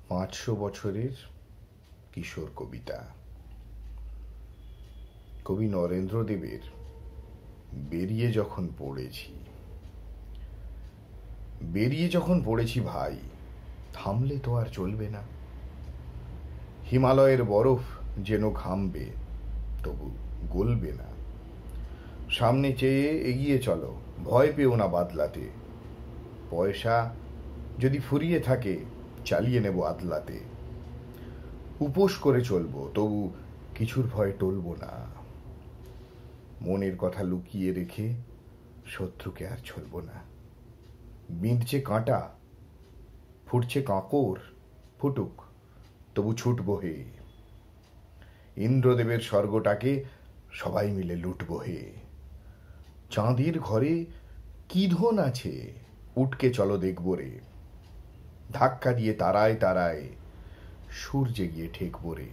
500 বছরের কিশোর কবিতা। কবি নরেন্দ্রদেবের বেরিয়ে যখন পড়েছি ভাই, থামলে তো আর চলবে না। হিমালয়ের বরফ যেন ঘামবে, তবু গলবে না। সামনে চেয়ে এগিয়ে চলো, ভয় পেও না বাদলাতে। পয়সা যদি ফুরিয়ে থাকে, চালিয়ে নেব আদলাতে। উপোস করে চলবো, তবু কিছুর ভয়ে টলবো না। মনের কথা লুকিয়ে রেখে শত্রুকে আর ছলবো না। বিঁধছে কাঁটা, ফুটছে কাঁকর, ফুটুক, তবু ছুটবো হে। ইন্দ্রদেবের স্বর্গটাকে সবাই মিলে লুটবো হে। চাঁদের ঘরে কি ধন আছে, উঠকে চলো দেখবো রে। ধাক্কা দিয়ে তারায় তারায় সূর্যে গিয়ে ঠেকবো রে।